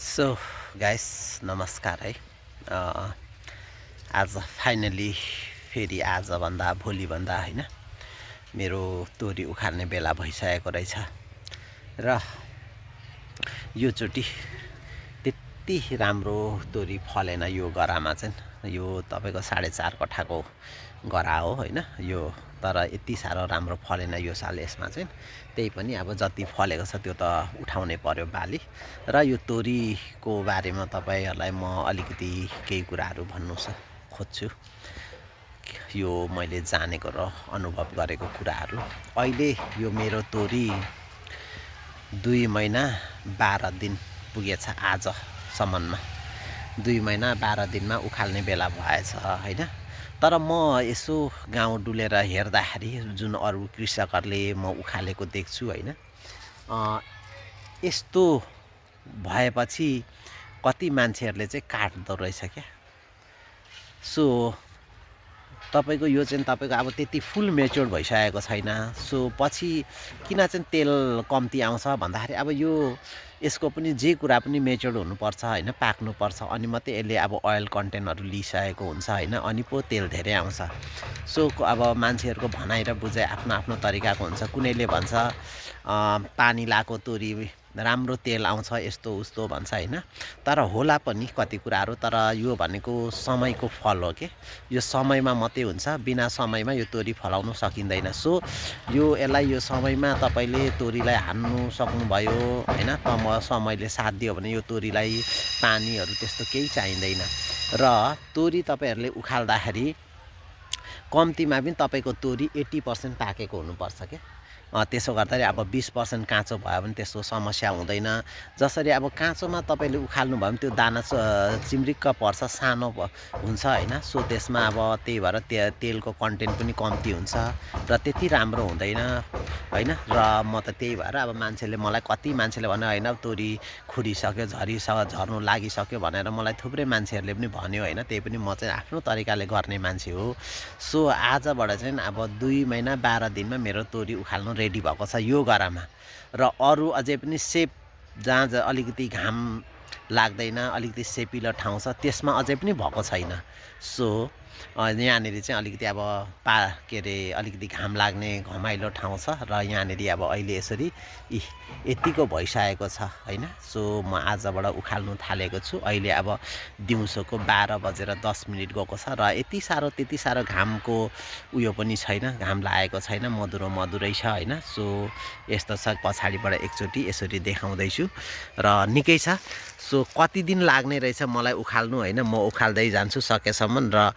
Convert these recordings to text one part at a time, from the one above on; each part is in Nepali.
सो गाइस नमस्कार है। आज फाइनली फेरि आजभन्दा भोलिभन्दा होइन मेरो तोरी उखाल्ने बेला भइसकेको रहेछ र योचोटि त्यति राम्रो तोरी फलेन यो गरामा चाहिँ। यो तपाईँको 4.5 कट्ठाको गरा हो होइन यो, तर यति साह्रो राम्रो फलेन यो साल यसमा चाहिँ। त्यही पनि अब जति फलेको छ त्यो त उठाउनै पर्यो बाली। र यो तोरीको बारेमा तपाईँहरूलाई म अलिकति केही कुराहरू भन्नु खोज्छु, यो मैले जानेको र अनुभव गरेको कुराहरू। अहिले यो मेरो तोरी 2 महिना 12 दिन पुगेछ आजसम्ममा। 2 महिना 12 दिनमा उखाल्ने बेला भएछ होइन। तर म यसो गाउँ डुलेर हेर्दाखेरि जुन अरू कृषकहरूले म उखालेको देख्छु होइन, यस्तो भएपछि कति मान्छेहरूले चाहिँ काट्दो रहेछ क्या। सो तपाईँको यो चाहिँ तपाईँको अब त्यति फुल मेच्योर भइसकेको छैन। सो पछि किन चाहिँ तेल कम्ती आउँछ भन्दाखेरि अब यो यसको पनि जे कुरा पनि मेच्योर हुनुपर्छ होइन, पाक्नुपर्छ, अनि मात्रै यसले अब ओइल कन्टेन्टहरू लिइसकेको हुन्छ होइन, अनि पो तेल धेरै आउँछ। सो अब मान्छेहरूको भनाइ र बुझाइ आफ्नो आफ्नो तरिकाको हुन्छ। कुनैले भन्छ पानी लाएको तोरी राम्रो तेल आउँछ यस्तो उस्तो भन्छ होइन, तर होला पनि कति कुराहरू। तर यो भनेको समयको फल हो के, यो समयमा मात्रै हुन्छ, बिना समयमा यो तोरी फलाउनु सकिँदैन। सो यसलाई यो समयमा तपाईँले तोरीलाई हान्नु सक्नुभयो होइन, समयले साथ दियो भने यो तोरीलाई पानीहरू त्यस्तो केही चाहिँदैन। र तोरी तपाईँहरूले उखाल्दाखेरि कम्तीमा पनि तपाईँको तोरी 80% पाकेको हुनुपर्छ क्या। त्यसो गर्दाखेरि अब 20% काँचो भयो भने त्यस्तो समस्या हुँदैन। जसरी अब काँचोमा तपाईँले उखाल्नु भयो भने त्यो दाना चिम्रिक्क पर्छ, सानो हुन्छ होइन। सो त्यसमा अब त्यही भएर तेलको कन्टेन्ट पनि कम्ती हुन्छ र त्यति राम्रो हुँदैन होइन। र म त त्यही भएर अब मलाई कति मान्छेले भन्यो होइन तोरी खुरिसक्यो, झर्नु लागिसक्यो भनेर मलाई थुप्रै मान्छेहरूले पनि भन्यो होइन। त्यही पनि म चाहिँ आफ्नो तरिकाले गर्ने मान्छे हो। सो आजबाट चाहिँ अब 2 महिना 12 दिनमा मेरो तोरी उखाल्नु रेडी भएको छ यो गरामा। र अरू अझै पनि सेप जहाँ अलिकति घाम लाग्दैन, अलिकति सेपिलो ठाउँ छ त्यसमा अझै पनि भएको छैन। सो यहाँनिर चाहिँ अलिकति अब अलिकति घाम लाग्ने घमाइलो ठाउँ छ र यहाँनिर अब अहिले यसरी यतिको भइसकेको छ होइन। सो म आजबाट उखाल्नु थालेको छु। अहिले अब दिउँसोको 12:10 गएको छ र त्यति साह्रो घामको उयो पनि छैन, घाम लागेको छैन, मधुरै छ होइन। सो यस्तो छ, पछाडिबाट एकचोटि यसरी देखाउँदैछु र निकै छ। सो कति दिन लाग्ने रहेछ मलाई उखाल्नु होइन, म उखाल्दै जान्छु सकेसम्म। र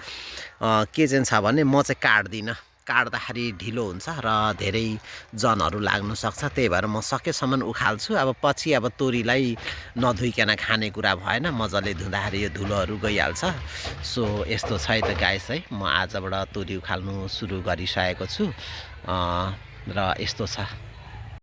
के चाहिँ छ भने म चाहिँ काट्दाखेरि ढिलो हुन्छ र धेरै जनहरू लाग्नु सक्छ, त्यही भएर म सकेसम्म उखाल्छु। अब पछि अब तोरीलाई नधुइकन खाने कुरा भएन, मजाले धुँदाखेरि यो धुलोहरू गइहाल्छ। सो यस्तो छ है त गाइस है, म आजबाट तोरी उखाल्नु सुरु गरिसकेको छु र यस्तो छ।